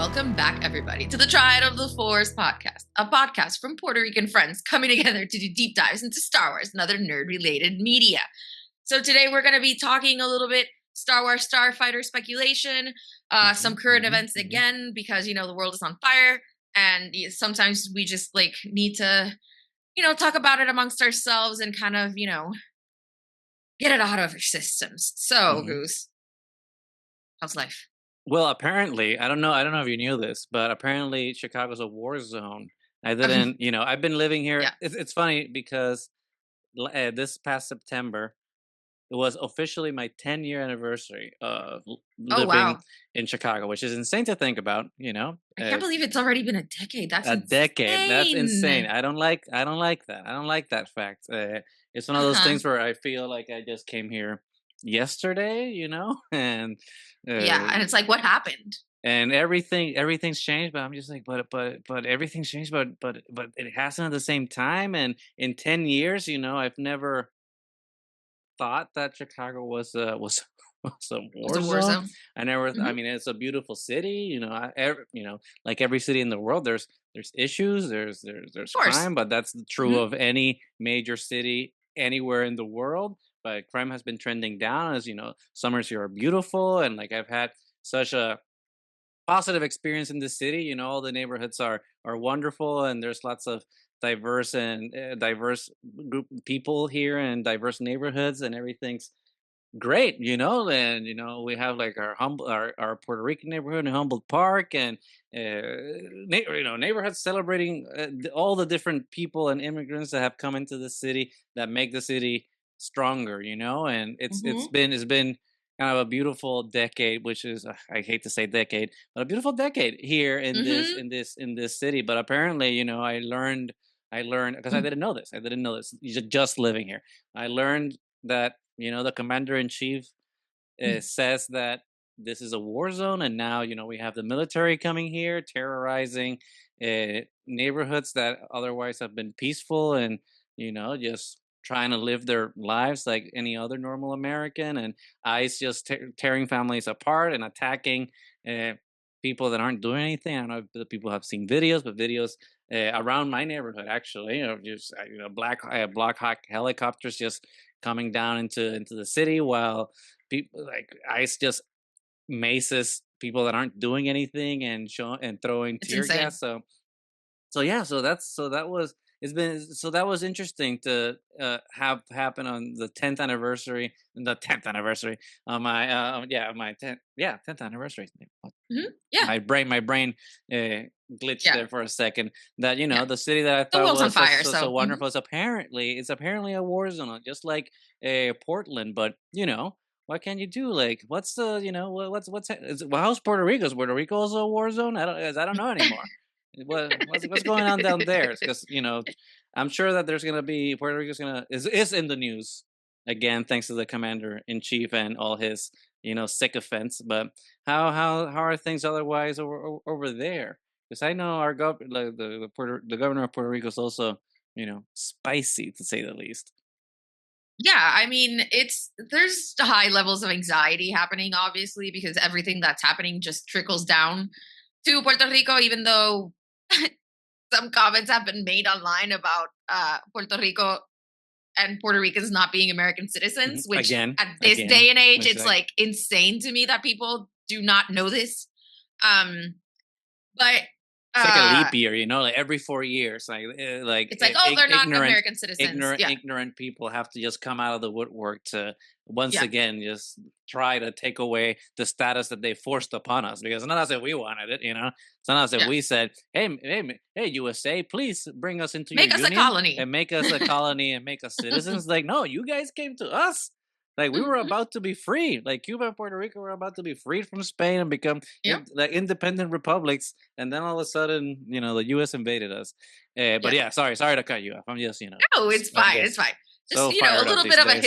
Welcome back, everybody, to the Triad of the Force podcast, a podcast from Puerto Rican friends coming together to do deep dives into Star Wars and other nerd-related media. So today we're going to be talking a little bit Star Wars Starfighter speculation, some current events again, because, the world is on fire, and sometimes we just, need to, talk about it amongst ourselves and kind of, get it out of our systems. So, Goose, how's life? Well, apparently, I don't know if you knew this, but apparently Chicago's a war zone. I didn't, I've been living here. Yeah. It's funny because this past September, it was officially my 10-year anniversary of living in Chicago, which is insane to think about, I can't believe it's already been a decade. That's decade. That's insane. I don't like that. I don't like that fact. It's one of those things where I feel like I just came here yesterday, and and it's like, what happened? And everything's changed, but I'm just like, but everything's changed, but it hasn't at the same time. And in 10 years, I've never thought that Chicago was a war zone. I never. I mean, it's a beautiful city. Like every city in the world, there's issues, there's crime, but that's true of any major city anywhere in the world. But crime has been trending down, as summers here are beautiful, and like I've had such a positive experience in the city. All the neighborhoods are wonderful, and there's lots of diverse group of people here and diverse neighborhoods, and everything's great. And we have like our Puerto Rican neighborhood in Humboldt Park, and neighborhoods celebrating all the different people and immigrants that have come into the city that make the city stronger. And it's been kind of a beautiful decade, which is I hate to say decade, but a beautiful decade here in this city. But apparently, I learned because I didn't know this. Just living here. I learned that the commander-in-chief says that this is a war zone, and now we have the military coming here terrorizing neighborhoods that otherwise have been peaceful, and just trying to live their lives like any other normal American, and ICE just tearing families apart and attacking people that aren't doing anything. I don't know if the people have seen videos, but videos around my neighborhood, actually, just Black Hawk helicopters just coming down into the city, while people like ICE just maces people that aren't doing anything and throwing tear gas. That was interesting to have happen on the 10th anniversary of my 10th anniversary. My brain glitched there for a second. That the city that I thought was on fire, so wonderful is apparently a war zone, just like Portland. But what can you do? Like, what's the how's Puerto Rico? Is Puerto Rico also a war zone? I don't know anymore. What's going on down there? Because I'm sure that there's gonna be Puerto Rico's is in the news again, thanks to the commander-in-chief and all his sycophants. But how are things otherwise over there? Because I know our the governor of Puerto Rico is also spicy, to say the least. Yeah, I mean, there's high levels of anxiety happening, obviously, because everything that's happening just trickles down to Puerto Rico, even though some comments have been made online about Puerto Rico and Puerto Ricans not being American citizens, which at this day and age, it's like insane to me that people do not know this. But it's like a leap year, like every 4 years, like it's like, they're not American citizens. Ignorant people have to just come out of the woodwork to once again just try to take away the status that they forced upon us, because it's not as if we wanted it, it's not as if we said, hey USA, please bring us into your union, a colony, and make us a colony and make us citizens. Like, no, you guys came to us. Like, we were about to be free. Like, Cuba and Puerto Rico were about to be freed from Spain and become like independent republics. And then all of a sudden, the U.S. invaded us. But sorry to cut you off. I'm just, No, it's fine. It's fine. Just, so a little bit of a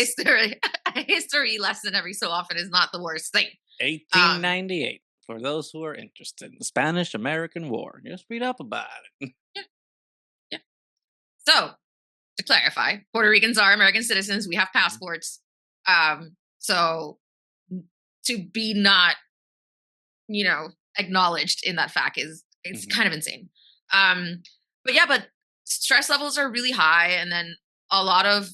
history lesson every so often is not the worst thing. 1898, for those who are interested. The Spanish-American War. Just read up about it. Yeah. So, to clarify, Puerto Ricans are American citizens. We have passports. So to be not, acknowledged in that fact is it's Mhm. kind of insane. Um, but stress levels are really high, and then a lot of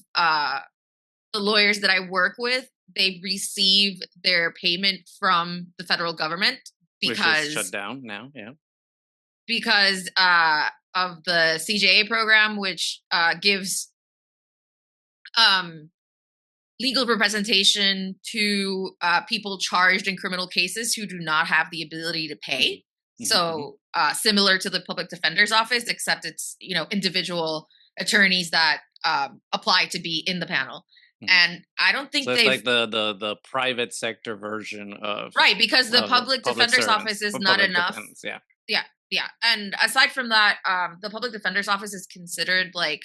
the lawyers that I work with, they receive their payment from the federal government Which is shut because down now. Yeah. because of the CJA program, which gives um, legal representation to people charged in criminal cases who do not have the ability to Mhm. pay. Mhm. Mhm. So similar to the public defender's office, except it's individual attorneys that apply to be in the panel. Mhm. And I don't So think it's they've like the private sector version right because the of public public defender's servants office is or not public enough. defendants. Yeah. Yeah, yeah. And aside from that, the public defender's office is considered like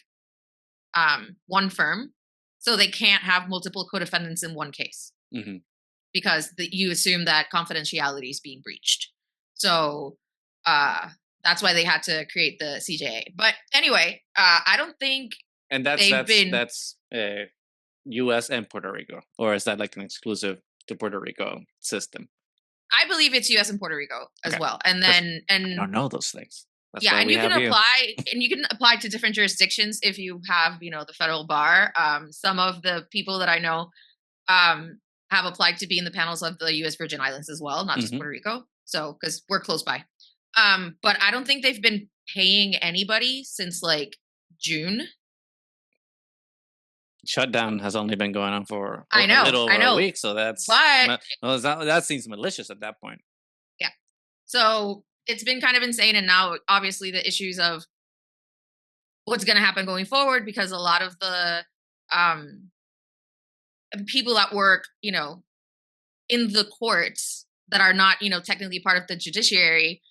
one firm, so they can't have multiple co-defendants in one case Hmm. because you assume that confidentiality is being breached. So uh, that's why they had to create the CJA. But anyway, I don't think And that's they've that's been. that's U.S. and Puerto Rico, or is that like an exclusive to Puerto Rico system? I believe it's U.S. and Puerto Rico as Okay, well, and because then I don't know those things. That's yeah, why and we you can have you. apply, to different jurisdictions if you have the federal bar. Some of the people that I know um, have applied to be in the panels of the U.S. Virgin Islands as well, not just Hmm. Puerto Rico. So, because we're close by. But I don't think they've been paying anybody since like June. Shutdown has only been going on for a little I over a know, week, so that's but well, that seems malicious at that point. yeah. So it's been kind of insane, and now obviously the issues of what's going to happen going forward because a lot of the um, people that work, in the courts that are not, technically part of the judiciary,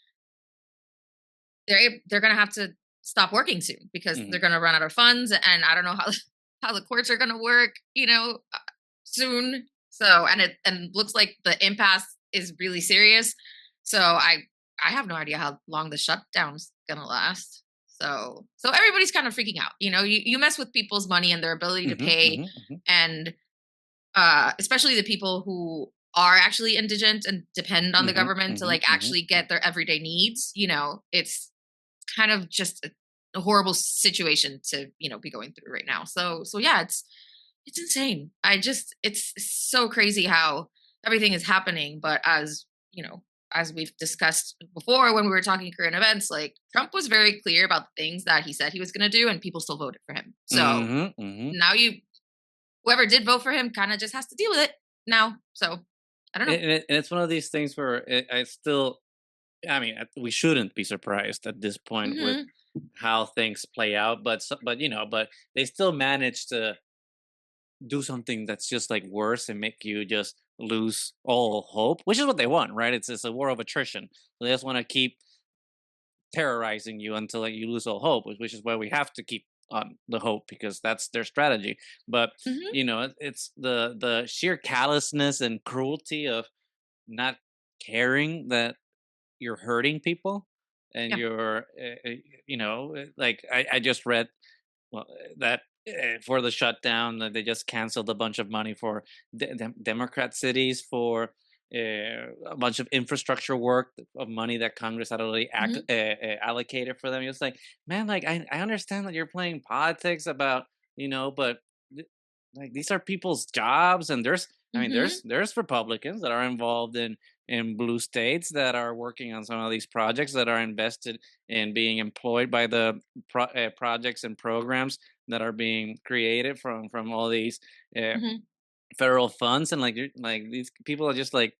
they're going to have to stop working soon because Hmm. they're going to run out of funds, and I don't know how how the courts are going to work, soon. So and looks like the impasse is really serious. So I have no idea how long the shutdown's going to last. So everybody's kind of freaking out. You mess with people's money and their ability to Hmm. pay, Hmm. Hmm. and especially the people who are actually indigent and depend on the Hmm. government to Hmm. like Hmm. actually get their everyday needs. It's kind of just a horrible situation to be going through right now. So yeah, it's insane. It's so crazy how everything is happening. But as we've discussed before when we were talking current events, like Trump was very clear about the things that he said he was going to do, and people still voted for him. So Hmm. Hmm. now whoever did vote for him kind of just has to deal with it now. So I don't know. And it's one of these things where I still, I mean, we shouldn't be surprised at this point with Hmm. how things play out, but but they still manage to do something that's just like worse and make you just lose all hope, which is what they want, right? It's a war of attrition. They just want to keep terrorizing you until like you lose all hope, which is why we have to keep on the hope because that's their strategy. But Hmm. it's the sheer callousness and cruelty of not caring that you're hurting people and Yeah. you're like I just read well that for the shutdown that they just canceled a bunch of money for Democrat cities for a bunch of infrastructure work of money that Congress had already Hmm. allocated for them. It's like, man, like I understand that you're playing politics about but th- like these are people's jobs, and there's I mean Hmm. there's Republicans that are involved in blue states that are working on some of these projects that are invested in being employed by the projects and programs that are being created from all these uh, Hmm. federal funds, and like like these people are just like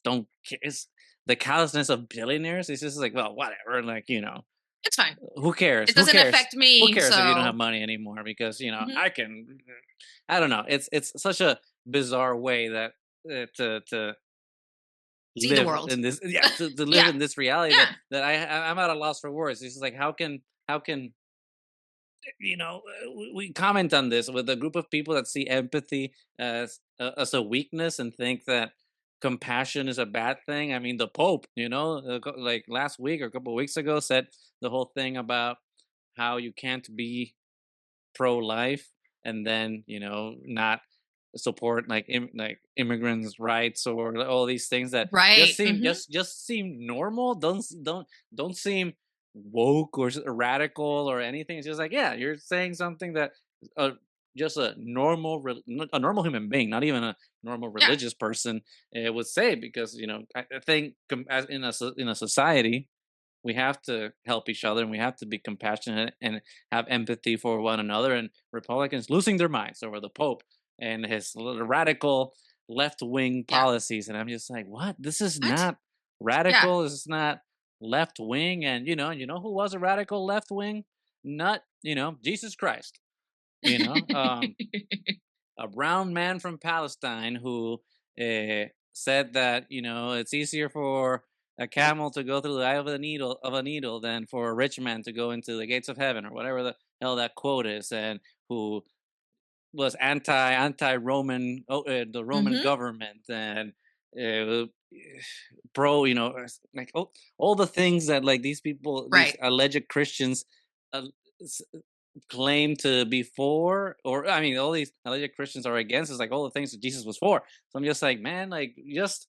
don't care. It's the callousness of billionaires. It's just like, well, whatever, like It's fine. who cares, It doesn't affect who me. cares if you don't have So money anymore because mhm. I can. I don't know, it's such a bizarre way that to See the live world. in this, yeah, to live Yeah. in this reality that Yeah. I'm at a loss for words. It's just like how can we comment on this with a group of people that see empathy as a weakness and think that compassion is a bad thing. I mean, the Pope, like last week or a couple of weeks ago, said the whole thing about how you can't be pro-life and then not support like like immigrants' rights or all these things that Right. Hmm. just seem normal. Don't seem woke or radical or anything. It's just like, yeah, you're saying something that uh, just a normal human being, not even a normal Yeah. religious person, would say, because I think as in a society we have to help each other and we have to be compassionate and have empathy for one another. And Republicans losing their minds over the Pope and his radical left wing Yeah. policies, and I'm just like, what? This is What? not Yeah. radical. This is not left wing. And who was a radical left wing nut? Jesus Christ. You know, um, a brown man from Palestine who said that it's easier for a camel to go through the eye of a needle than for a rich man to go into the gates of heaven, or whatever the hell that quote is, and who was anti Roman, the Roman Hmm. government, and uh, pro, like all the things that like these people, these Right. alleged Christians, uh, s- claim to be for, or I mean, all these alleged Christians are against. Is like all the things that Jesus was for. So I'm just like, man, like just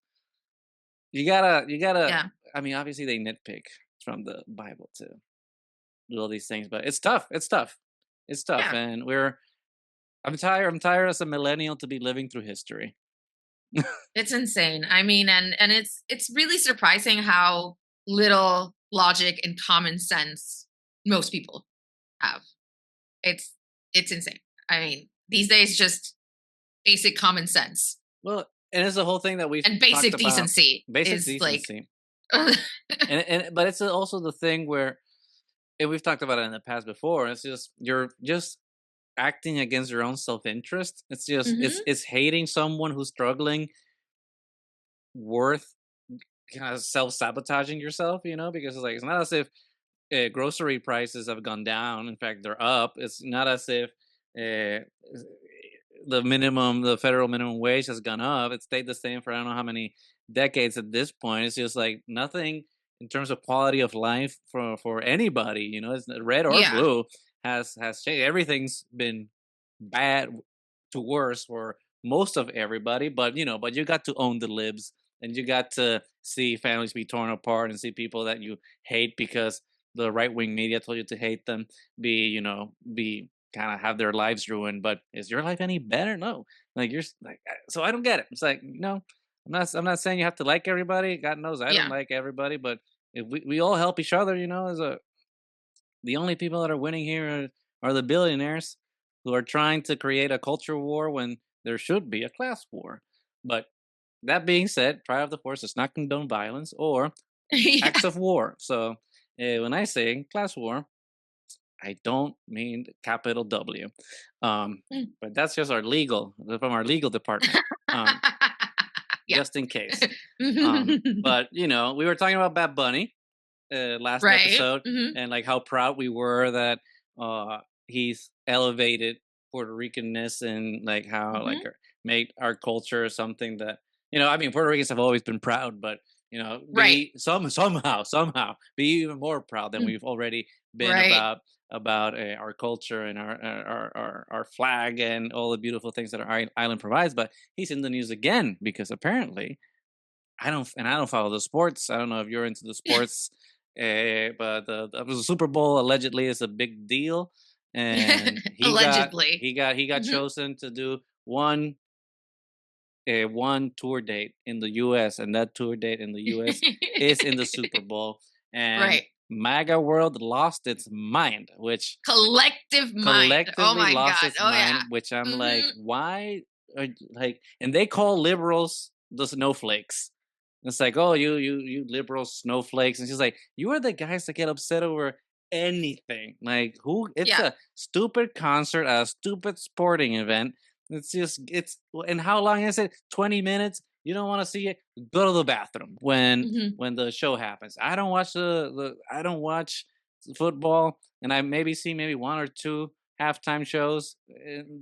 you gotta. Yeah. I mean, obviously they nitpick from the Bible to do all these things, but it's tough. It's tough. It's tough, Yeah. and we're. I'm tired. I'm tired as a millennial to be living through history. It's insane. I mean, and it's really surprising how little logic and common sense most people have. It's it's insane. I mean, these days just basic common sense Well, and it's the whole thing that we've and talked basic about. decency Basic is like decency, and but it's also the thing where, and we've talked about it in the past before. It's just you're just acting against your own self-interest. It's just Mhm. it's hating someone who's struggling worth kind of self-sabotaging yourself, because it's like it's not as if grocery prices have gone down. In fact, they're up. It's not as if uh, the federal minimum wage has gone up. It stayed the same for I don't know how many decades at this point. It's just like nothing in terms of quality of life for anybody. It's red or Yeah. blue has changed. Everything's been bad to worse for most of everybody. But you got to own the libs, and you got to see families be torn apart and see people that you hate because the right wing media told you to hate them be kind of have their lives ruined. But is your life any better? No. Like like, so I don't get it. It's like, I'm not saying you have to like everybody. God knows I don't Yeah. like everybody, but if we all help each other, as the only people that are winning here are the billionaires who are trying to create a culture war when there should be a class war. But that being said, Trial of the Force does not condone violence or Yeah. acts of war. So when I say class war, I don't mean capital W. But that's just from our legal department, Yeah. just in case. But we were talking about Bad Bunny last Right. episode, Mhm. and like how proud we were that he's elevated Puerto Ricanness, and like how Mhm. made our culture something that I mean, Puerto Ricans have always been proud, but Right. be somehow be even more proud than Mm. we've already been Right. about our culture and our flag and all the beautiful things that our island provides. But he's in the news again because apparently I don't follow the sports. I don't know if you're into the sports, but the Super Bowl allegedly is a big deal, and Allegedly. he got Mhm. chosen to do one tour date in the U.S., and that tour date in the U.S. is in the Super Bowl, and Right. MAGA world lost its mind, which Collective mind. Oh collectively my lost god. its Oh yeah. mind. Which I'm like, Mhm. why? And they call liberals the snowflakes. It's like, oh, you liberal snowflakes, and she's like, you are the guys that get upset over anything. Like, who? It's Yeah. a stupid concert, a stupid sporting event. And how long is it? 20 minutes. You don't want to see it? Go to the bathroom Mhm. when the show happens. I don't watch football, and I maybe see maybe one or two halftime shows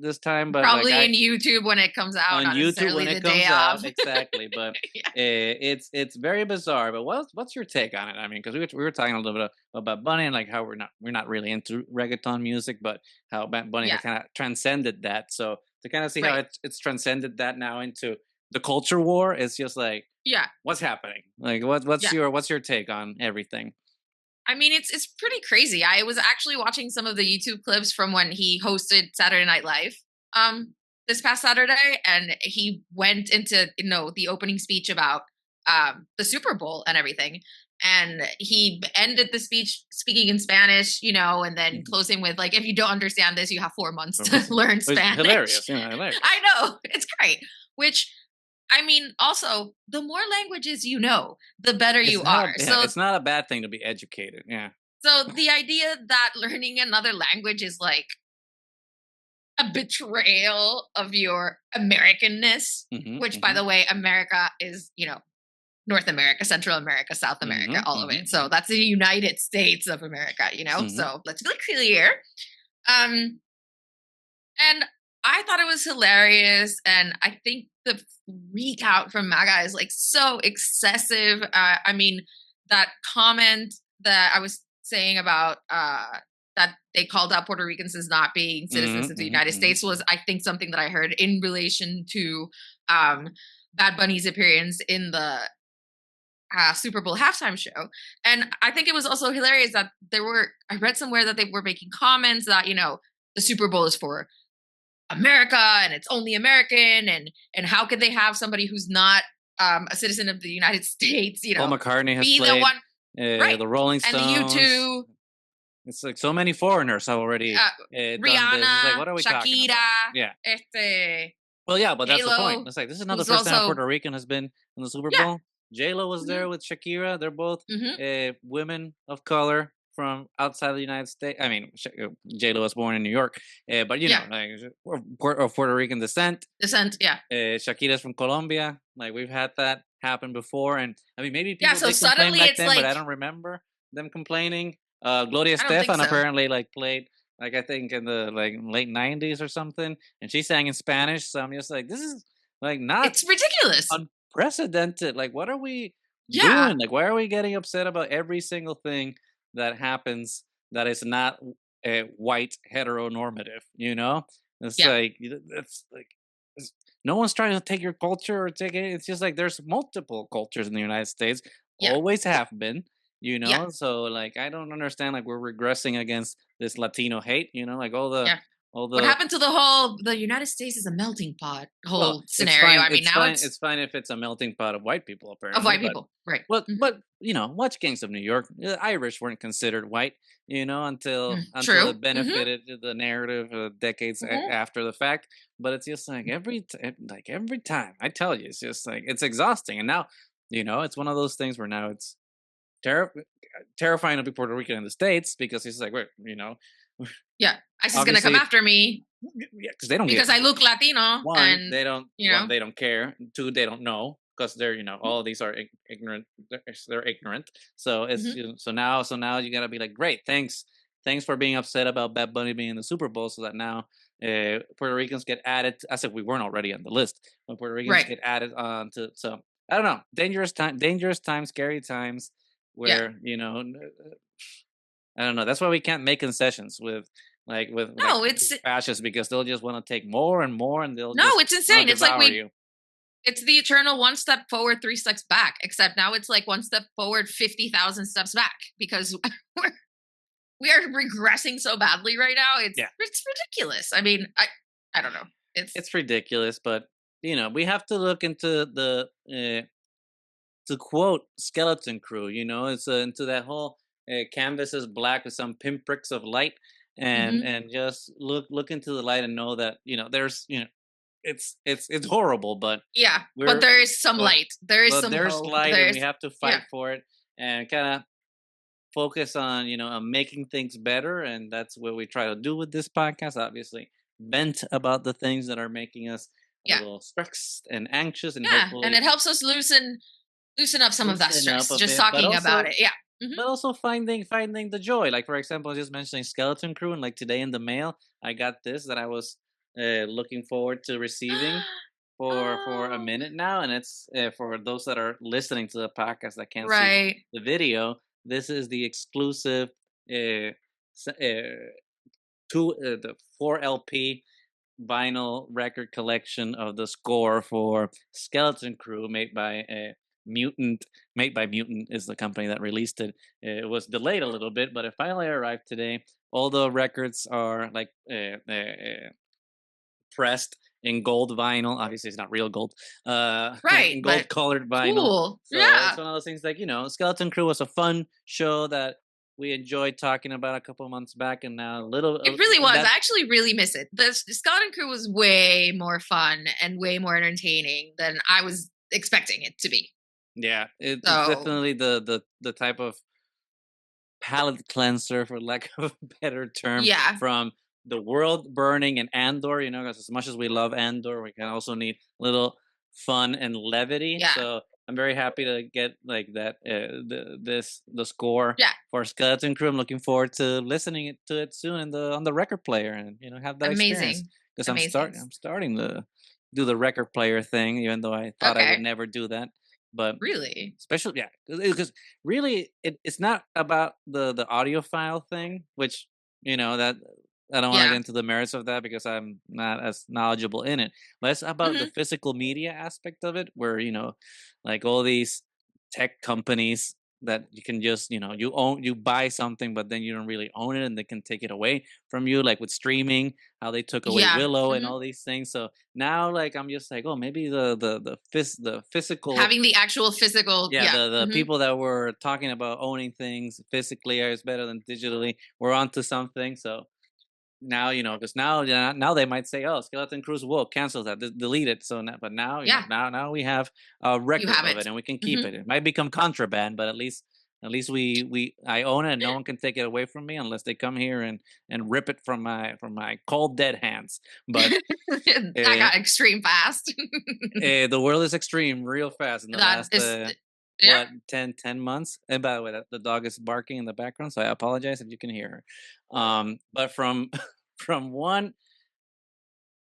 this time, but like Probably in YouTube when it comes out, on not YouTube necessarily when the it day comes of. out, exactly. But Yeah. it's very bizarre. But what's your take on it? I mean, because we were talking a little bit about Bunny and like how we're not really into reggaeton music, but how Bunny Yeah. has kind of transcended that. So to kind of see how Right. it's transcended that now into the culture war, it's just like Yeah. what's happening? Like what's Yeah. your take on everything? I mean, it's pretty crazy. I was actually watching some of the YouTube clips from when he hosted Saturday Night Live this past Saturday, and he went into the opening speech about the Super Bowl and everything. And he ended the speech speaking in Spanish, and then Mhm. closing with like, if you don't understand this, you have 4 months to learn Which is Spanish. hilarious, hilarious. I know, it's great. Which I mean, also, the more languages you know, the better you are. It's not a bad thing to be educated. Yeah. So the idea that learning another language is like a betrayal of your Americanness, Mhm. which by Mhm. the way, America is, North America, Central America, South America, Mhm. all of it. So Mhm. that's the United States of America. Mhm. So let's be clear. Um, and I thought it was hilarious. And I think the freak out from MAGA is like so excessive. I mean, that comment that I was saying about that they called out Puerto Ricans as not being citizens Mhm. of the Mhm. United Mhm. States was, I think, something that I heard in relation to um, Bad Bunny's appearance in the Super Bowl halftime show. And I think it was also hilarious that I read somewhere that they were making comments that, the Super Bowl is for America and it's only American, and how could they have somebody who's not a citizen of the United States, Paul McCartney has be the played one, right? the Rolling And the U Stones. two, It's like so many foreigners have already done this. It's like, Rihanna, what are we talking about? Shakira, Yeah. este Well, yeah, but J that's the point. Lo, It's like this is not the who's first time a also Puerto Rican has been in the Super yeah, Bowl. J Lo was hmm there with Shakira. They're both hmm women of color from outside the United States. I mean, J Lo was born in New York, but yeah, like of Puerto Rican descent. descent, yeah, Shakira's from Colombia. Like we've had that happen before, and I mean maybe yeah. people So did complain suddenly back it's then, but like, I don't remember them complaining. Gloria I don't think Estefan so. apparently like played like I think in the like late '90s or something, and she sang in Spanish. So I'm just like, this is like not It's ridiculous. unprecedented. Like, what are we Yeah, doing? Like, why are we getting upset about every single thing that happens that is not white heteronormative? It's yeah, like it's like it's, no one's trying to take your culture or take it. It's just like there's multiple cultures in the United States, yeah, always have been. yeah, So like I don't understand. Like we're regressing against this Latino hate. Like all the yeah. all What the happened to the United States is a melting pot well, whole it's scenario? fine. I mean, It's now fine. it's It's fine if it's a melting pot of white people, of apparently. white But people, right? but Hmm. but watch Gangs of New York. The Irish weren't considered white, until True. it Hmm. benefited the narrative decades Hmm. after the fact. But it's just like every time I tell you, it's just like it's exhausting. And now, it's one of those things where now it's terri terrifying to be Puerto Rican in the States because it's like, wait, Yeah, ICE is gonna come obviously, after me yeah, because they don't get because I look Latino, and one, they don't care. Two, they don't know because they're all these are ignorant. They're ignorant. So it's mhm, so now you gotta be like, great, thanks for being upset about Bad Bunny being in the Super Bowl, so that now Puerto Ricans get added. As if we weren't already on the list, but Puerto Ricans right? get added on to. So I don't know, dangerous times, scary times, Yeah. where I don't know. That's why we can't make concessions with like No, it's fascists because they'll just want to take more and more, and they'll no, just it's insane. want to It's like devour you. it's the eternal one step forward, three steps back. Except now it's like one step forward, 50,000 steps back because we're we are regressing so badly right now. It's Yeah, it's ridiculous. I mean, I don't know. It's it's ridiculous, but we have to look into the to quote Skeleton Crew. It's into that whole canvas is black with some pinpricks of light, and mhm. and just look into the light and know that there's it's horrible, but Yeah, but we're there is some but light. There is but some there's hope. light, and we There's have to yeah, fight for it and kind of focus on on making things better, and that's what we try to do with this podcast. Obviously, vent about the things that are making us a yeah, little stressed and anxious, and yeah, and hopefully it helps us loosen up some of that loosen up stress a just bit, but talking about also it. Yeah. Mhm. but also finding the joy. Like for example, just mentioning Skeleton Crew, and like today in the mail, I got this that I was looking forward to receiving for a Oh, minute now, and it's for those that are listening to the podcast that can't see right. the video. This is the exclusive uh, the 4 LP vinyl record collection of the score for Skeleton Crew, made by Mutant. Made by Mutant is the company that released it. It was delayed a little bit, but it finally arrived today. All the records are like pressed in gold vinyl. Obviously, it's not real gold. Right, In but gold colored vinyl. cool. So it's Yeah. one of those things like, Skeleton Crew was a fun show that we enjoyed talking about a couple months back, and now a little It really was. that I actually really miss it. The Scott and Crew was way more fun and way more entertaining than I was expecting it to be. yeah, it's So, definitely the type of palate cleanser, for lack of a better term, yeah. from the world burning and Andor. 'Cause as much as we love Andor, we can also need a little fun and levity. Yeah. So I'm very happy to get like that the score Yeah. for Skeleton Crew. I'm looking forward to listening to it soon in the on the record player, and have that experience, Amazing. because Amazing. I'm starting to do the record player thing, even though I thought I would Okay. never do that. But Really? especially, yeah, because really it's not about the audiophile thing, which that I don't want to get Yeah. into the merits of that because I'm not as knowledgeable in it. But it's about the Mhm. physical media aspect of it, where like all these tech companies that you can just you buy something, but then you don't really own it, and they can take it away from you, like with streaming, how they took away Yeah. Willow and Mhm. all these things. So now, like, I'm just like, oh, maybe the physical. Having the actual physical, Yeah, yeah. the Mhm. people that were talking about owning things physically is better than digitally, we're onto something. So now, because now they might say, "Oh, Skeleton Crew's woke, cancel that, delete it." So, now, but now, Yeah. now we have a You record have of it, it. and we can keep Mhm. it. It might become contraband, but at least we I own it, and no one can take it away from me unless they come here and rip it from my cold dead hands. But That uh, got extreme fast. the world is extreme real fast in the That last is, yeah. what, 10 months. And by the way, the dog is barking in the background, so I apologize if you can hear her. But from from one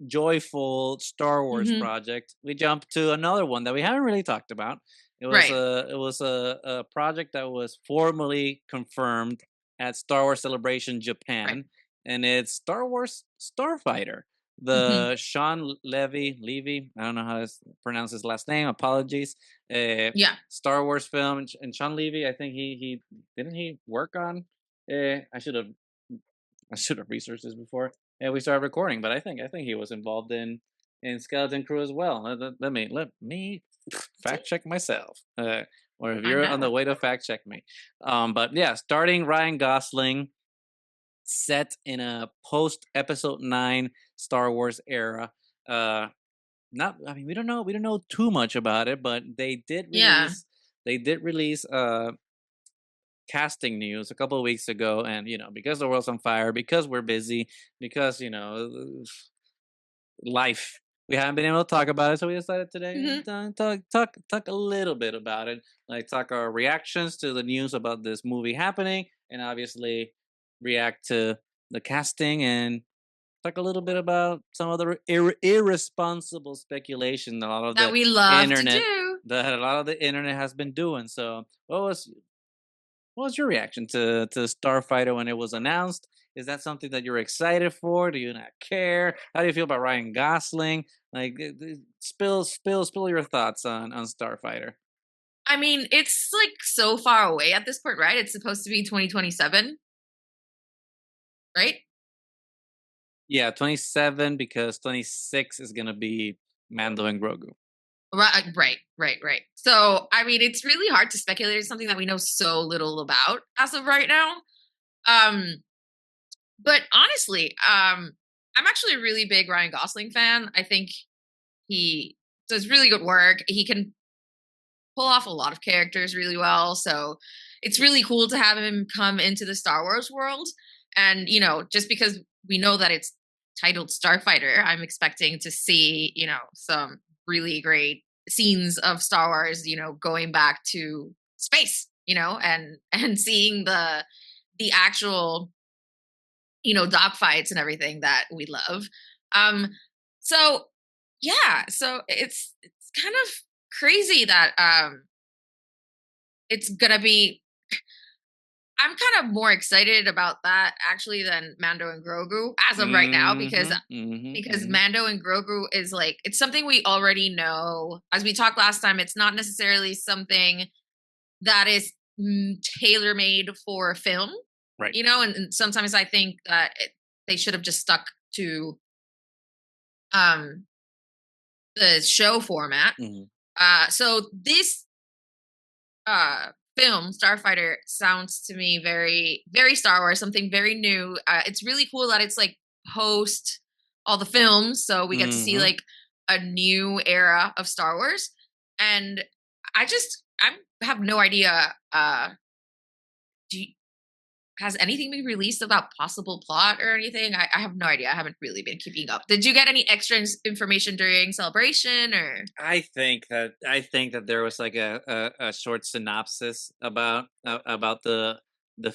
joyful Star Wars Mhm. project, we jump to another one that we haven't really talked about. Right. It was a project that was formally confirmed at Star Wars Celebration Right. Japan, and it's Star Wars Starfighter. Mhm. The Shawn Levy, I don't know how to pronounce his last name. Apologies. Yeah. Star Wars film, and Shawn Levy. I think he didn't he work on. I should have researched this before. Yeah, we started recording, but I think he was involved in Skeleton Crew as well. Let me fact check myself. Or if I you're on the know. way to fact check me. But yeah, starting Ryan Gosling, set in a post Episode 9 Star Wars era. Uh, not, I mean, we don't know too much about it, but Yeah. they did release casting news a couple of weeks ago, and because the world's on fire, because we're busy, because life, we haven't been able to talk about it, so we decided today Mhm. talk a little bit about it, like talk our reactions to the news about this movie happening, and obviously react to the casting, and talk a little bit about some of the irresponsible speculation that That we love to do. a lot of the internet has been doing. So what was your reaction to Starfighter when it was announced? Is that something that you're excited for? Do you not care? How do you feel about Ryan Gosling? Like, spill your thoughts on Starfighter. I mean, it's like so far away at this point, right? It's supposed to be 2027, right? Yeah, 27, because 26 is gonna be Mando and Grogu. Right. So, I mean, it's really hard to speculate on something that we know so little about as of right now. Um, but honestly, I'm actually a really big Ryan Gosling fan. I think he does really good work. He can pull off a lot of characters really well. So it's really cool to have him come into the Star Wars world. And, just because we know that it's titled Starfighter, I'm expecting to see, some really great scenes of Star Wars, going back to space. and seeing the actual dog fights and everything that we love. Um, so yeah, so it's kind of crazy that it's gonna be. I'm kind of more excited about that actually than Mando and Grogu as of right now because Mhm, mhm, because mhm. Mando and Grogu is like it's something we already know. As we talked last time, it's not necessarily something that is tailor made for a film, Right. and sometimes I think that they should have just stuck to um the show format. Mhm. So this uh film Starfighter sounds to me very very Star Wars, something very new. It's really cool that it's like post all the films, so we get to see Mhm. like a new era of Star Wars. And I have no idea. Do you, has anything been released about possible plot or anything? I have no idea. I haven't really been keeping up. Did you get any extra information during celebration or? I think that there was like a short synopsis about the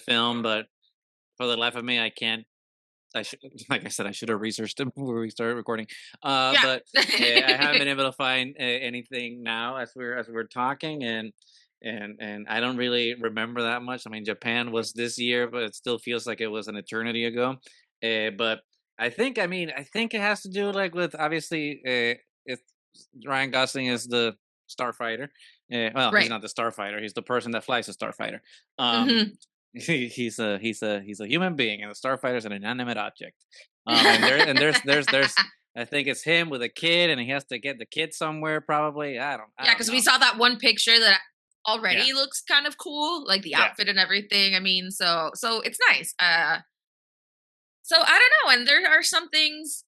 film, but for the life of me, I can't. I should, like I said, I should have researched it before we started recording. Yeah. But I haven't been able to find anything now as we're talking, and I don't really remember that much. I mean, Japan was this year, but it still feels like it was an eternity ago. But I think it has to do like with obviously if Ryan Gosling is the starfighter. Well, he's Right. not the starfighter; he's the person that flies the starfighter. Um, Hmm. he's a human being, and the starfighter is an inanimate object. And there's I think it's him with a kid, and he has to get the kid somewhere. Probably, I Yeah, don't because we know. saw that one picture that Yeah, already looks kind of cool, like the yeah. outfit and everything. I mean, so it's nice. So I don't know, and there are some things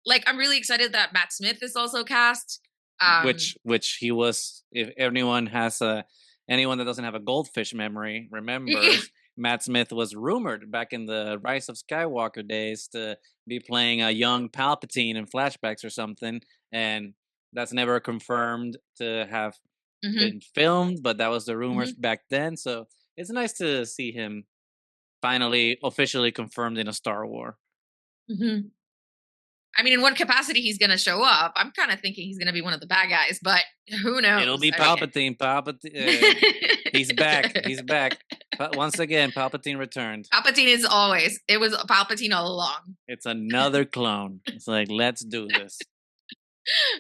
like I'm really excited that Matt Smith is also cast. Which he was. If anyone that doesn't have a goldfish memory remembers, Matt Smith was rumored back in the Rise of Skywalker days to be playing a young Palpatine in flashbacks or something, and that's never confirmed to have Hmm. been filmed, but that was the rumors Hmm. back then. So it's nice to see him finally officially confirmed in a Star War. Hmm. I mean, in what capacity he's going to show up? I'm kind of thinking he's going to be one of the bad guys, but who It'll knows? be I mean, Palpatine. Palpatine. He's back. He's back. Once again, Palpatine returned. Palpatine is always. It was Palpatine all along. It's another clone. It's like, let's do this.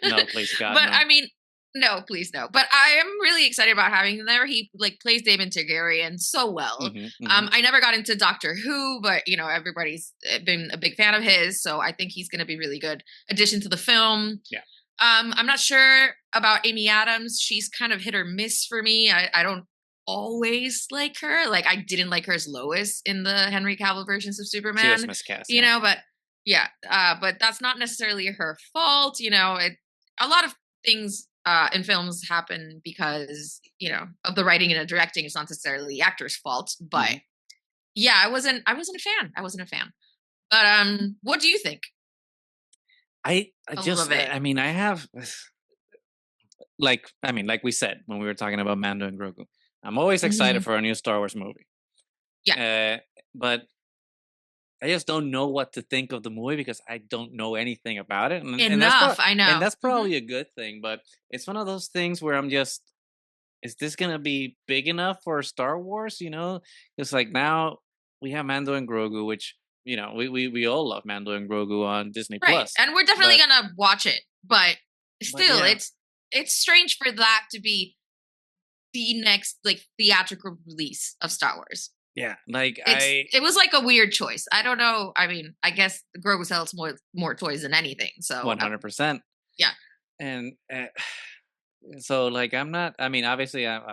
No, please, God, But no. I mean, no, please no. But I am really excited about having him there. He like plays Damon Targaryen so well. Hmm, hmm. I never got into Doctor Who, but everybody's been a big fan of his, so I think he's going to be really good addition to the film. Yeah. I'm not sure about Amy Adams. She's kind of hit or miss for me. I don't always like her. Like I didn't like her as Lois in the Henry Cavill versions of She was Superman. miscast. Yeah. But yeah, but that's not necessarily her fault. A lot of things in films happen because of the writing and the directing. It's not necessarily the actor's fault. But Hmm. yeah, I wasn't a fan. I wasn't a fan. But what do you think I of just, it? I mean, I have, like we said when we were talking about Mando and Grogu, I'm always excited Hmm. for a new Star Wars movie. Yeah, Uh, but I just don't know what to think of the movie because I don't know anything about it, and that's enough. probably I and know. that's Hmm. probably a good thing. But it's one of those things where I'm just, is this gonna be big enough for Star Wars? It's like now we have Mando and Grogu, which we all love Mando and Grogu on Disney Right, Plus, and we're definitely but gonna watch it. But still, yeah, it's strange for that to be the next like theatrical release of Star Wars. yeah, like It was like a weird choice. I don't know. I mean, I guess Grogu sells more toys than anything. So 100%. yeah, And so like I'm not. I mean, obviously I'm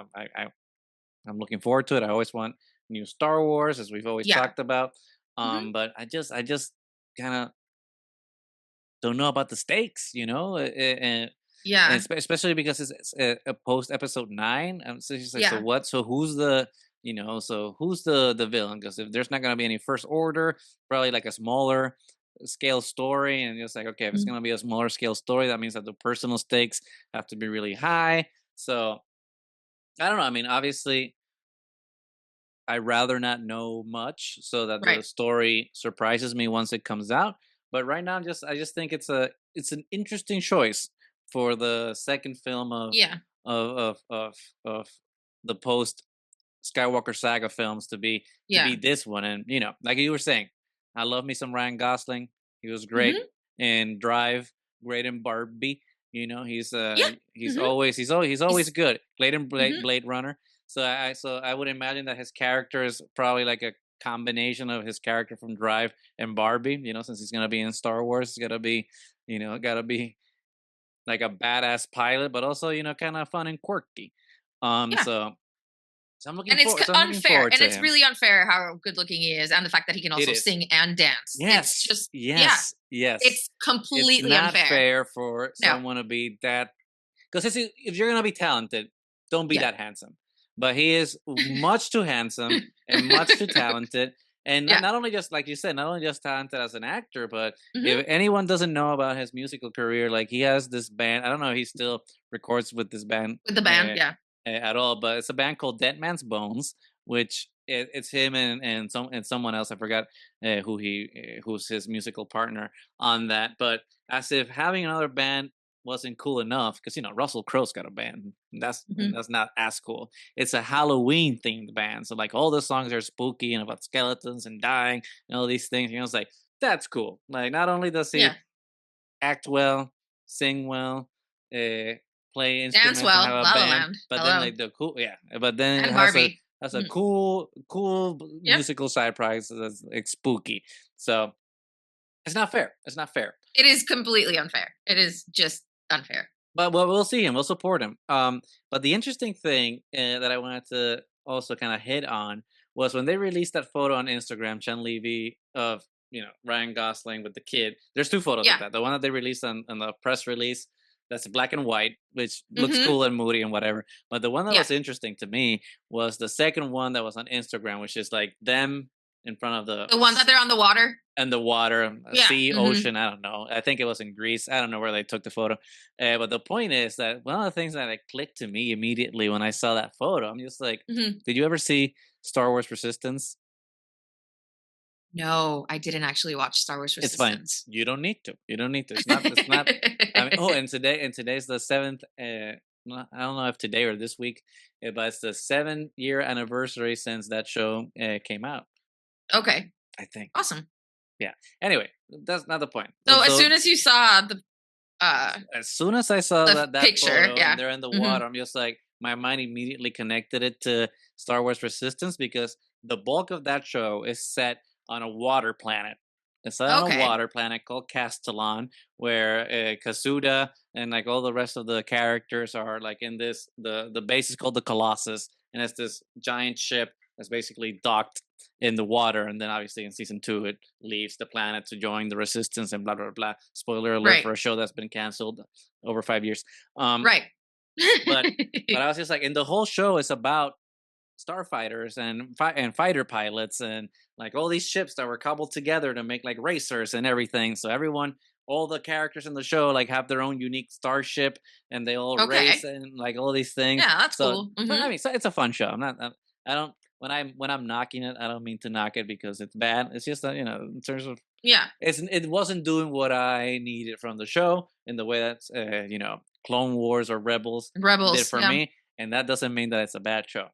looking forward to it. I always want new Star Wars, as we've always yeah, talked about. hmm, But I just kind of don't know about the stakes, and yeah, especially because it's a post episode 9. So it's just like, so yeah, what? So who's the villain? Because if there's not gonna be any First Order, probably like a smaller scale story, and it's like, okay, if it's mm, gonna be a smaller scale story, that means that the personal stakes have to be really high. So I don't know. I mean, obviously, I rather not know much so that Right. the story surprises me once it comes out. But right now, I just think it's an interesting choice for the second film Yeah. of of of, of the post Skywalker saga films to be Yeah. this one. And like you were saying, I love me some Ryan Gosling. He was great Mhm. in Drive, great in Barbie. Yeah. Mhm. He's always He's good. Great in mhm. Blade Runner. So I would imagine that his character is probably like a combination of his character from Drive and Barbie. Since he's gonna be in Star Wars, it's gotta be like a badass pilot, but also kind of fun and quirky. Um, Yeah. so And it's so I'm looking unfair, forward and to it's him. really unfair how good looking he is, and the fact that he can It also is. sing and dance. It's Yes, just yeah, yes, yes. it's It's completely not unfair. fair for No. someone to be that, because if you're gonna be talented, don't be Yeah. that handsome. But he is much too handsome and much too talented. And Yeah. not only just like you said, not only just talented as an actor, but Mhm. if anyone doesn't know about his musical career, like he has this band. I don't know if he still records with this band With the band, yeah. at all, but it's a band called Dead Man's Bones, which it's him and someone else. I forgot who's his musical partner on that. But as if having another band wasn't cool enough, because Russell Crowe's got a band. And Mhm. that's not as cool. It's a Halloween themed band, so like all the songs are spooky and about skeletons and dying and all these things. It's like that's cool. Like not only does Yeah. he act well, sing well, uh, play Dance instruments and well, have a La La band, Land. but then Hello. like the cool, yeah, but then it And Barbie. has a Mhm. cool Yeah. musical side project that's like spooky. So it's not fair. It's not fair. It is completely unfair. It is just unfair. But we'll see him. We'll support him. But the interesting thing that I wanted to also kind of hit on was when they released that photo on Instagram, Shawn Levy of Ryan Gosling with the kid. There's two photos of Yeah. that. The one that they released on the press release, that's black and white, which looks Mhm. cool and moody and whatever. But the one that Yeah. was interesting to me was the second one that was on Instagram, which is like them in front of The one that they're on the water? and the water, Yeah. sea, Mhm. ocean. I don't know. I think it was in Greece. I don't know where they took the photo. But the point is that one of the things that clicked to me immediately when I saw that photo, I'm just like, Mhm. did you ever see Star Wars Resistance? No, I didn't actually watch Star Wars It's fine. Resistance. You don't need to. You don't need to. It's not. It's not. I mean, oh, and today's the seventh. I don't know if today or this week, but it's the 7 year anniversary since that show came out. Okay. I think. Awesome. Yeah. Anyway, that's not the point. So as soon as you saw uh As soon as I saw the that picture, photo and yeah. they're in the Mhm. water, I'm just like my mind immediately connected it to Star Wars Resistance because the bulk of that show is set on a water planet. It's set on a Okay. water planet called Castilon, where Kasuda and like all the rest of the characters are like in this the base is called the Colossus, and it's this giant ship that's basically docked in the water, and then obviously in season 2 it leaves the planet to join the resistance and blah blah blah. Spoiler alert Right. for a show that's been canceled over 5 years. um Right. but I was just like, and the whole show is about starfighters and fighter pilots and like all these ships that were cobbled together to make like racers and everything. So everyone, all the characters in the show like have their own unique starship and they all race Okay. and like all these things. Yeah, that's So cool. I Mhm. mean, so it's a fun show. I don't when I'm knocking it, I don't mean to knock it because it's bad. It's just that in terms of Yeah. it wasn't doing what I needed from the show in the way that Clone Wars or Rebels did Rebels, for yeah. me, and that doesn't mean that it's a bad show.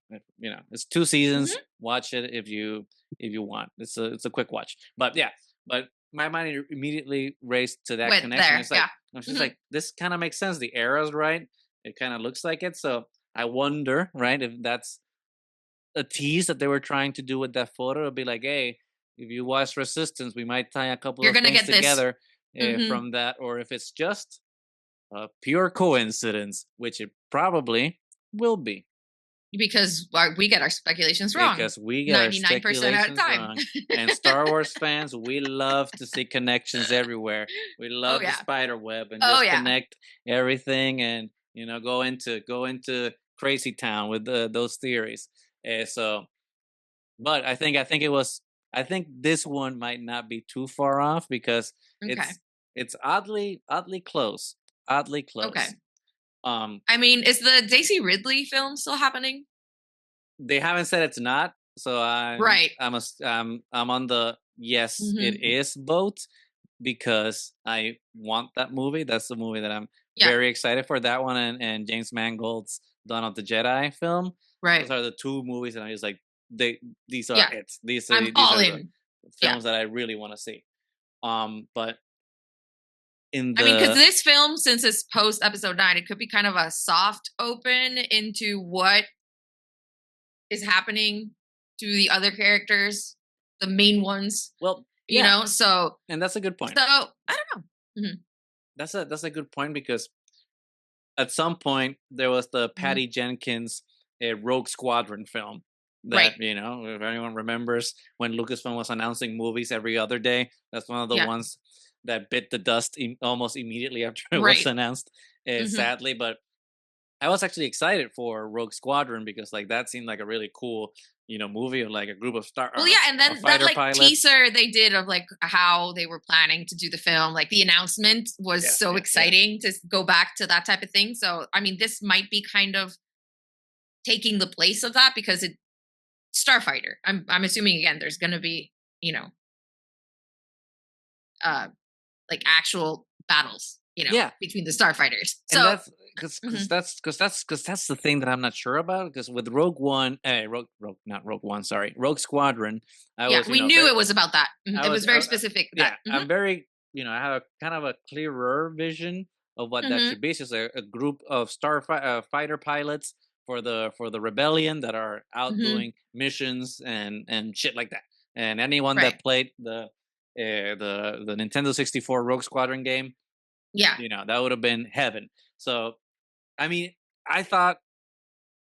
It's 2 seasons. Mhm. Watch it if you want. It's a quick watch, but yeah, but my mind immediately raced to that Went connection. there, It's like yeah. I was just Mhm. like, this kind of makes sense. The era's right. It kind of looks like it. So I wonder, right, if that's a tease that they were trying to do with that photo. It'll be like, hey, if you watch Resistance, we might tie a couple You're of gonna things get this. together Mhm. from that, or if it's just a pure coincidence, which it probably will be, Because we get our speculations wrong because we get our 99% of the speculations time. wrong. And Star Wars fans, we love to see connections everywhere. We Oh, love the yeah. spider web and Oh, just yeah. connect everything and go into crazy town with those theories. So but I think this one might not be too far off because Okay. it's oddly close. Oddly close. Okay. Um I mean, is the Daisy Ridley film still happening? they haven't said it's not, So Right. I'm on the yes, it Hmm. is boat because I want that movie. That's the movie that I'm Yeah. very excited for. That one and James Mangold's Dawn of the Jedi film. Right. Those are the two movies that I just like. They these are Yeah. it. I'm These all are the in. Yeah. films that I really want to see. But in I mean, because the this film, since it's post episode 9, it could be kind of a soft open into what is happening to the other characters, the main ones, well, yeah, So, and that's a good point. I don't know. Mhm, That's a good point because at some point there was the mhm. Patty Jenkins Rogue Squadron film Right. that if anyone remembers when Lucasfilm was announcing movies every other day. That's one of the Yeah. ones that bit the dust almost immediately after it was Right. announced. Mhm. Sadly, but I was actually excited for Rogue Squadron because like that seemed like a really cool movie of like a group of Well, yeah, and of then that fighter like pilots. teaser they did of like how they were planning to do the film, like the announcement was Yeah, so yeah, yeah. exciting to go back to that type of thing. So, I mean, this might be kind of taking the place of that because it Starfighter. I'm assuming again there's going to be, you know, uh like actual battles, Yeah, between the starfighters. and So, because mhm, that's the thing that I'm not sure about because with Rogue One, Rogue not Rogue One, sorry, Rogue Squadron, I yeah, was we knew very it was about that. I It was was very specific that. yeah, I'm very I have a kind of a clearer vision of what that Mhm, should be. It's just a group of fighter pilots for the rebellion that are out mhm, doing missions and shit like that. And anyone right. that played the Nintendo 64 Rogue Squadron game, Yeah. that would have been heaven. So I mean, I thought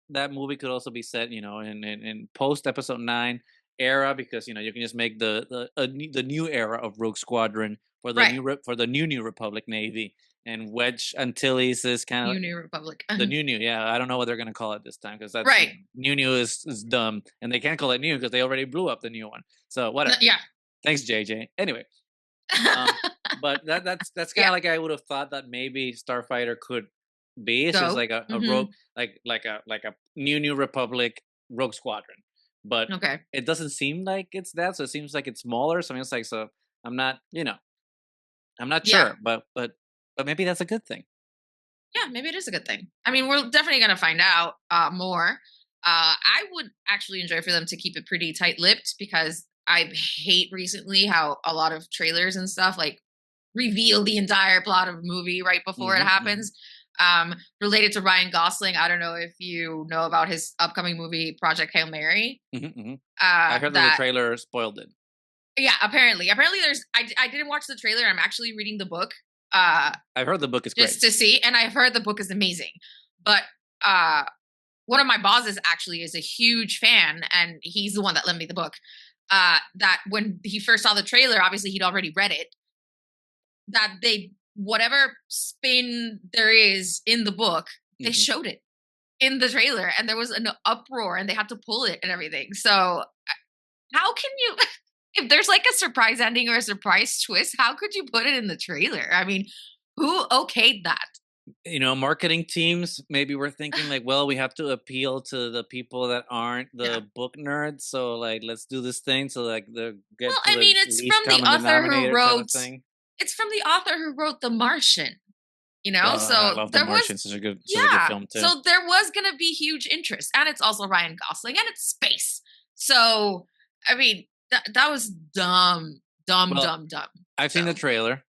that movie could also be set, in post episode 9 era because you can just make the new era of Rogue Squadron for the Right. for the new Republic Navy and Wedge Antilles is kind of New New Republic. the new yeah. I don't know what they're gonna call it this time because that's Right. new is dumb and they can't call it new because they already blew up the new one. So whatever. Yeah. Thanks, JJ. Anyway, um, but that's kind Yeah. of like I would have thought that maybe Starfighter could be. It's just Go. like a rogue, Mhm. like a new Republic Rogue Squadron, but Okay. it doesn't seem like it's that. So it seems like it's smaller. So it's like so. I'm not, I'm not Yeah. sure, but maybe that's a good thing. Yeah, maybe it is a good thing. I mean, we're definitely going to find out more. I would actually enjoy for them to keep it pretty tight-lipped because I hate recently how a lot of trailers and stuff like reveal the entire plot of a movie right before it Hmm. happens. Related to Ryan Gosling, I don't know if you know about his upcoming movie Project Hail Mary. Hmm. Hmm. I heard that the That trailer spoiled it. Yeah, apparently there's I didn't watch the trailer. I'm actually reading the book. Uh, I've heard the book is great. just to see, and I've heard the book is amazing. But uh, one of my bosses actually is a huge fan, and he's the one that lent me the book. That when he first saw the trailer, obviously he'd already read it. That they whatever spin there is in the book, they Hmm. showed it in the trailer, and there was an uproar, and they had to pull it and everything. So how can you? If there's like a surprise ending or a surprise twist, how could you put it in the trailer? I mean, who okayed that? Marketing teams maybe we're thinking like, well, we have to appeal to the people that aren't Yeah. the book nerds, so like let's do this thing so like the Well, get to I the mean, least common denominator kind of thing. it's from the author who wrote The Martian, Oh, I So love The there was Martian. Such a good yeah. film too. So there was gonna be huge interest. And it's also Ryan Gosling and it's space. So I mean, that was dumb, dumb, Well, dumb, dumb. I've seen the So trailer,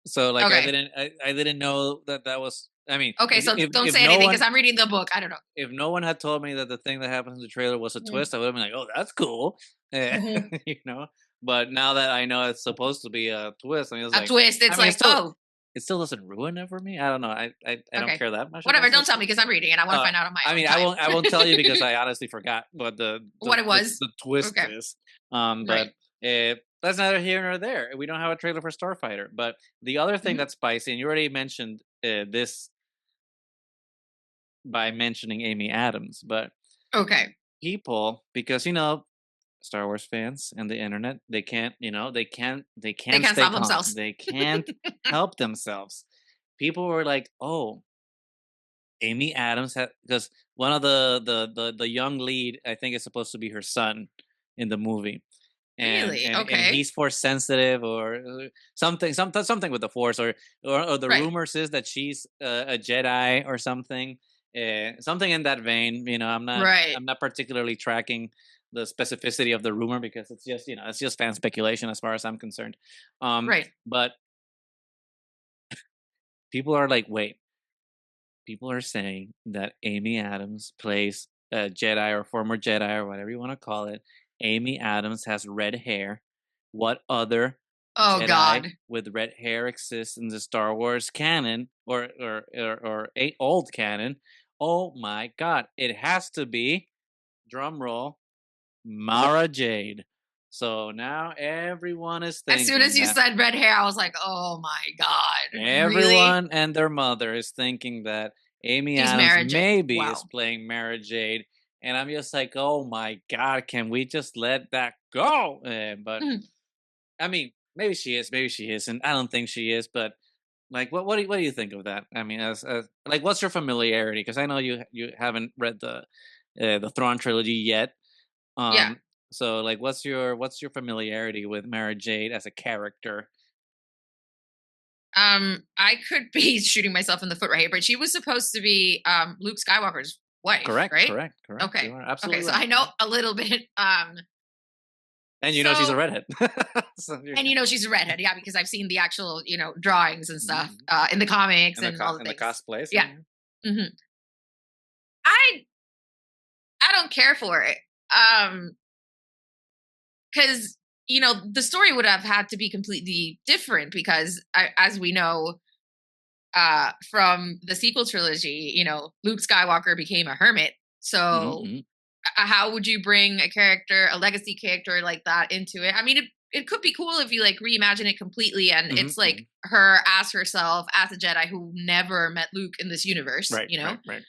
so like okay. I didn't know that was. I mean, Okay, so don't if say no anything one because I'm reading the book. I don't know. if no one had told me that the thing that happens in the trailer was a Mhm. twist, I would have been like, oh, that's cool, Mhm. you know. But now that I know it's supposed to be a twist, I mean, it's A like, twist. I It's mean, like, oh, it still doesn't ruin it for me. I don't know. I don't okay. care that much Whatever. about Don't such tell me things. because I'm reading and I want to find out on my I own mean, time. I won't tell you because I honestly forgot what What it was. the twist Okay. is. But Right. that's neither here nor there. We don't have a trailer for Starfighter. But the other thing Mhm. that's spicy, and you already mentioned this by mentioning Amy Adams, but Okay. people, because Star Wars fans and the internet, they can't, they They can't can't stay stop calm. themselves. They can't help themselves. People were like, "Oh, Amy Adams had, because one of the young lead, I think, is supposed to be her son in the movie, and Really? and Okay. he's force sensitive or something with the force, or the Right. rumors is that she's a Jedi or something, something in that vein. Right. I'm not particularly tracking the specificity of the rumor because it's just, it's just fan speculation as far as I'm concerned. Right. But people are like, wait, people are saying that Amy Adams plays a Jedi or former Jedi or whatever you want to call it. Amy Adams has red hair. What other Oh Jedi God. with red hair exists in the Star Wars canon or a old canon? Oh my God! It has to be, drum roll, Mara Jade. So now everyone is As soon as thinking you that said red hair, I was like, oh my God. Really? everyone and their mother is thinking that Amy She's Adams Mara Jade. maybe is Wow. playing Mara Jade, and I'm just like, oh my God, can we just let that go? But Mm. I mean, maybe she isn't. I don't think she is, but like, what do you think of that? I mean, as like, what's your familiarity? Because I know you haven't read the Thrawn trilogy yet. Yeah. Um, so like, what's your familiarity with Mara Jade as a character? I could be shooting myself in the foot right here, but she was supposed to be Luke Skywalker's wife, Correct, right? correct, correct. Okay. You are Okay, absolutely so right. I know Yeah. a little bit. And you know she's a So redhead. So and she's a redhead, yeah, because I've seen the actual, drawings and stuff mhm. in the comics And the and all the and the things. cosplays, Yeah. yeah. hmm I I don't care for it. Because the story would have had to be completely different because as we know from the sequel trilogy, Luke Skywalker became a hermit. Mhm, So mhm, how would you bring a character, a legacy character like that into it? I mean, it could be cool if you like reimagine it completely and mhm, it's like mhm. her as herself as a Jedi who never met Luke in this universe, Right, right, right.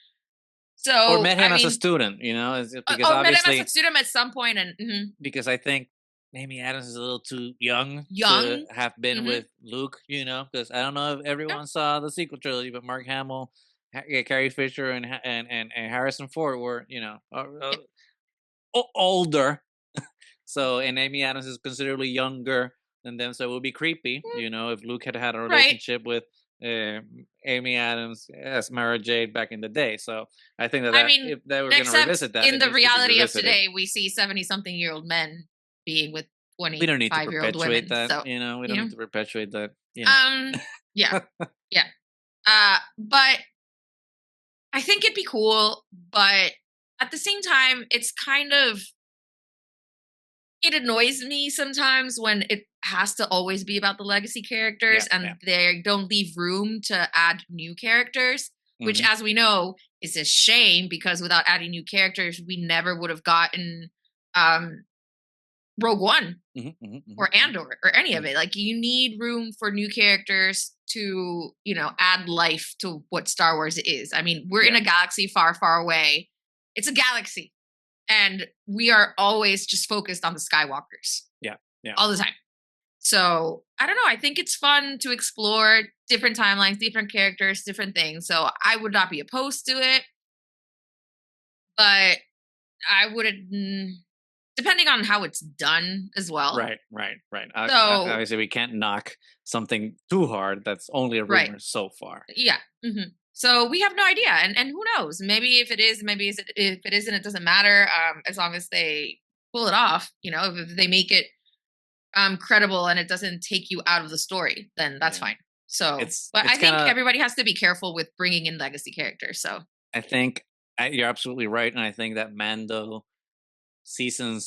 Or So, met him I as a mean, student, because or met him as a obviously, student at some point and because I think Amy Adams is a little too young to young. have been hmm with Luke, because I don't know if Yeah. everyone saw the sequel trilogy, but Mark Hamill, Carrie Fisher, and Harrison Ford were, Yeah. older. So, and Amy Adams is considerably younger than them, so it would be creepy, Mm, if Luke had had a right. relationship with uh, Amy Adams as Mara Jade back in the day. So, I think that, I mean, if they were going to except revisit that, in it the needs to be reality of revisited. today, we see 70 something year old men being with We don't need to 25-year-old perpetuate women. that, So, we don't you know, need to perpetuate that. um, yeah, yeah. But I think it'd be cool, but at the same time, it annoys me sometimes when it has to always be about the legacy Yeah, characters yeah. and they don't leave room to add new characters, which, Hmm. as we know, is a shame because without adding new characters, we never would have gotten um, Rogue One Hmm. Hmm. or Hmm. Andor or any of Hmm. it. Like, you need room for new characters to, add life to what Star Wars is. I mean, we're in Yeah, a galaxy far, far away. It's a galaxy, and we are always just focused on the Skywalkers yeah, yeah. all the time. So I don't know. I think it's fun to explore different timelines, different characters, different things. So I would not be opposed to it, but I wouldn't, depending on how it's done as well. Right, right, right. So, Obviously, we can't knock something too hard. That's only a right. rumor so far. Yeah. So we have no idea. And who knows? Maybe if it is, if it isn't, it doesn't matter. As long as they pull it off, if they make it credible and it doesn't take you out of the story, then that's Yeah, fine. So, it's but I it's kind think of. everybody has to be careful with bringing in legacy characters. So, I think you're absolutely right, and I think that Mando season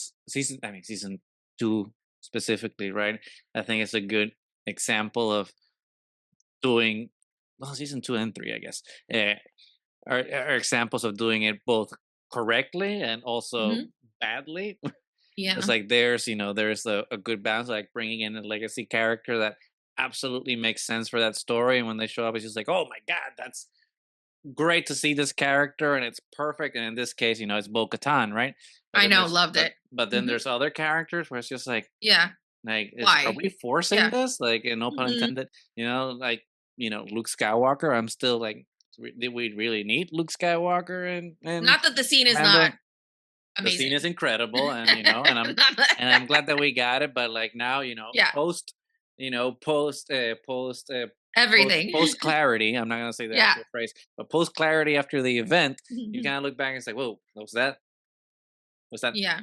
2 specifically, right? I think it's a good example of doing, well, season 2 and 3, I guess, are examples of doing it both correctly and also mhm, badly. It's yeah, like there's a good balance, like bringing in a legacy character that absolutely makes sense for that story, and when they show up, it's just like, oh my God, that's great to see this character, and it's perfect. And in this case, it's Bo-Katan, right? But I then know, there's loved but it. but then hmm there's other characters where it's just Yeah, are why? we forcing Yeah, this? Like, and no pun hmm intended. Like, Luke Skywalker. I'm still like, Did we really need Luke Skywalker and Not that the scene is not Mando? The scene is amazing. incredible, and I'm glad that we got it. But like now, Yeah, post, everything. post clarity. I'm not gonna say the Yeah. actual phrase, but post clarity after the event, you Mhm. kind of look back and say, "Whoa, was that Yeah.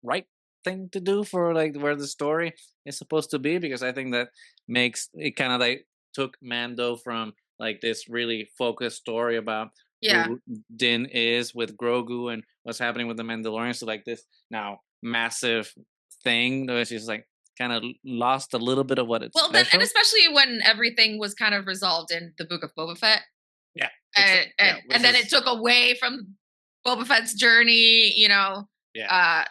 right thing to do for like where the story is supposed to be?" Because I think that makes it kind of like took Mando from like this really focused story about Yeah. who Din is with Grogu and what's happening with the Mandalorians to like this now massive thing that is just like kind of lost a little bit of what it's Well, then, and special. especially when everything was kind of resolved in the Book of Boba Fett, Yeah, and yeah, and, which and then it is took away from Boba Fett's journey. yeah. Uh,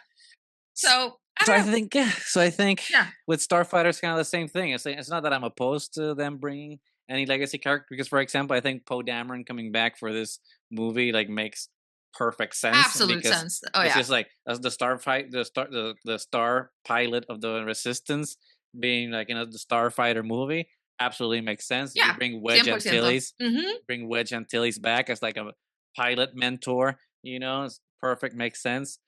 so I So I don't know. think yeah. So I think Yeah. with Starfighter, it's kind of the same thing. It's not that I'm opposed to them bringing any legacy character because, for example, I think Poe Dameron coming back for this movie like makes perfect sense Absolute because sense. Oh it's yeah. just like as the star fight the star pilot of the Resistance being like the Starfighter movie absolutely makes sense. If you Yeah. bring Wedge 100%. Antilles, Mm-hmm. back as like a pilot mentor, it's perfect, makes sense.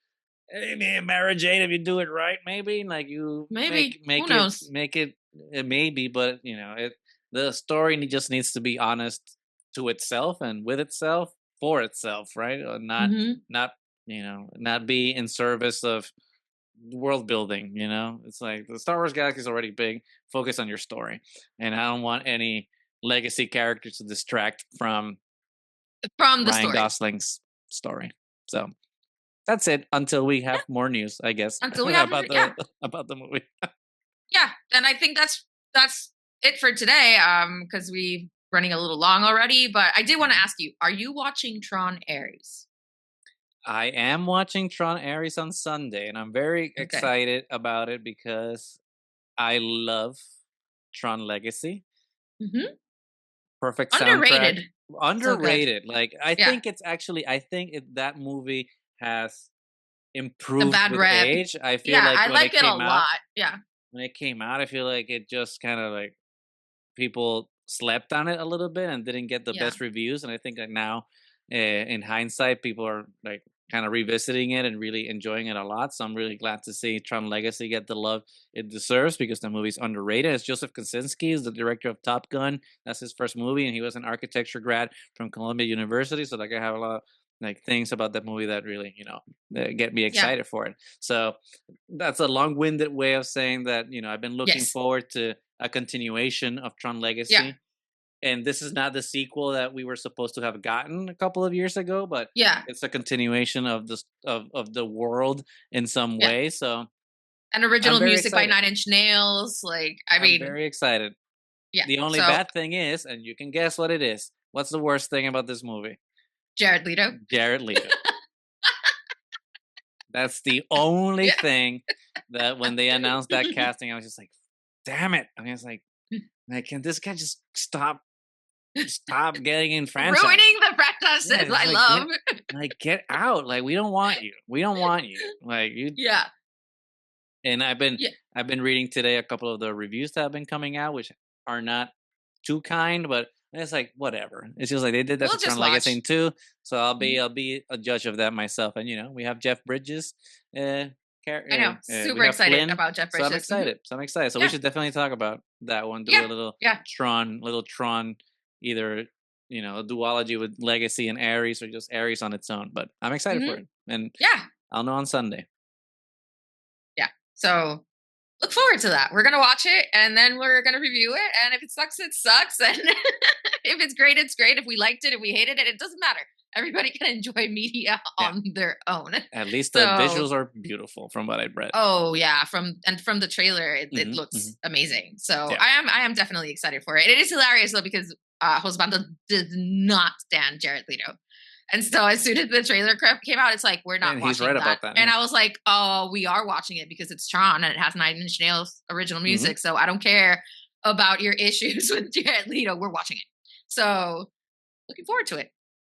Amy Mara Jade, if you do it right, maybe like you make Maybe. Who make it knows? make it maybe, but the story just needs to be honest to itself and with itself for itself, right? Or Mm-hmm. not not be in service of world building. It's like the Star Wars galaxy is already big. Focus on your story, and I don't want any legacy characters to distract from From the Ryan story. Gosling's story. So that's it until we have more news, I guess, Until we have more. about Yeah. about the movie. Yeah. And I think that's it for today. Because we running a little long already. But I did want to Mhm. ask you: are you watching Tron Ares? I am watching Tron Ares on Sunday, and I'm very Okay. excited about it because I love Tron Legacy. Mm-hmm. Perfect soundtrack. Underrated. So good. Underrated. Like Yeah. I think that movie has The improved bad with rep. age. I feel Yeah, like I like it a lot. Yeah. when it came out, I feel like it just kind of like people slept on it a little bit and didn't get the Yeah. best reviews. And I think that now, in hindsight, people are like kind of revisiting it and really enjoying it a lot. So I'm really glad to see Tron Legacy get the love it deserves because the movie's underrated. It's Joseph Kosinski is the director of Top Gun. That's his first movie, and he was an architecture grad from Columbia University. So like I have a lot of like things about that movie that really get me Yeah. excited for it. So that's a long-winded way of saying that I've been looking Yes. forward to a continuation of Tron Yeah. Legacy. And this is not the sequel that we were supposed to have gotten a couple of years ago, but Yeah. it's a continuation of the world in some Yeah. way. So And I'm original very music by excited. 9 Inch Nails. Like, I I'm mean, very excited. yeah. The only So bad thing is, and you can guess what it is. What's the worst thing about this movie? Jared Leto. Jared Leto. That's the only Yeah. thing that when they announced that casting, I was just like, damn it. I mean, it's like, can this guy just stop getting in franchise? Ruining the Yeah, franchises it's I like love. get out. Like we don't want you. We don't want you. Like you. Yeah. And Yeah. I've been reading today a couple of the reviews that have been coming out, which are not too kind, but it's like whatever. It's just like they did that We'll to just Tron Legacy watch. too, so Mhm. I'll be a judge of that myself. And we have Jeff Bridges, I know. we Super have excited Flynn, about Jeff so I'm Bridges. Hmm. excited. So I'm excited. So we Yeah. should definitely talk about that one. Do Yeah. a Yeah. Little Tron, either a duology with Legacy and Ares, or just Ares on its own. But I'm excited for Hmm. it, and Yeah. I'll know on Sunday. Yeah. So look forward to that. We're gonna watch it and then we're gonna review it. And if it sucks, it sucks. And if it's great, it's great. If we liked it, if we hated it, it doesn't matter. Everybody can enjoy media Yeah. on their own. At least the So, visuals are beautiful from what I've read. oh yeah, from the trailer, it Hmm. Hmm. looks amazing. So Yeah. I am definitely excited for it. It is hilarious though because Josbando did not stand Jared Leto. And so as soon as the trailer came out, it's like, we're not And he's right watching that. about that. And Yeah. I was like, oh, we are watching it because it's Tron and it has 9 Inch Nails original Hmm. music. So I don't care about your issues with Jared Leto. We're watching it. So looking forward to it.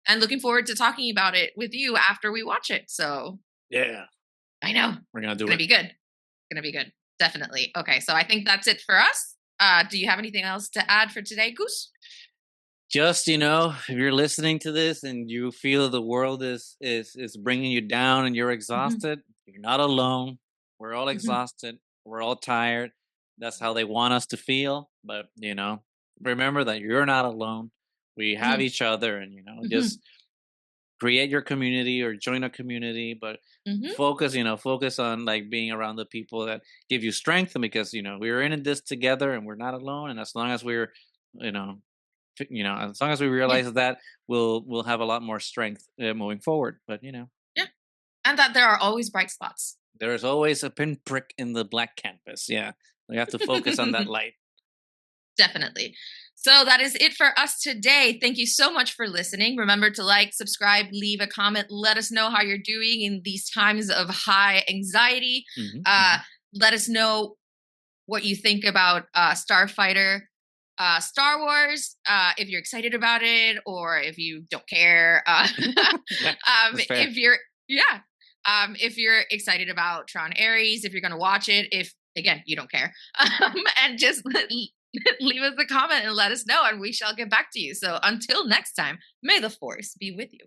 And looking forward to talking about it with you after we watch it. So Yeah. I know We're gonna it's do gonna it. be good. Gonna be good. Definitely. Okay, so I think that's it for us. Do you have anything else to add for today, Goose? just if you're listening to this and you feel the world is bringing you down and you're Hmm. exhausted, you're not alone. We're all Hmm. exhausted. We're all tired. That's how they want us to feel. But remember that you're not alone. We have Hmm. each other, and Hmm. just create your community or join a community. But Hmm. focus on like being around the people that give you strength, and because we're in this together and we're not alone. And as long as we're you know as long as we Yeah. realize that, we'll have a lot more strength moving forward. But Yeah. And that there are always bright spots. there's always a pinprick in the black canvas. Yeah, we have to focus on that light. Definitely. So that is it for us today. Thank you so much for listening. Remember to like, subscribe, leave a comment. Let us know how you're doing in these times of high anxiety. Hmm. Uh, Hmm. let us know what you think about Starfighter, Star Wars, if you're excited about it or if you don't care. Yeah, that's fair. If you're, yeah, if you're excited about Tron Ares, if you're going to watch it, if again you don't care, and just leave us a comment and let us know, and we shall get back to you. So until next time, may the force be with you.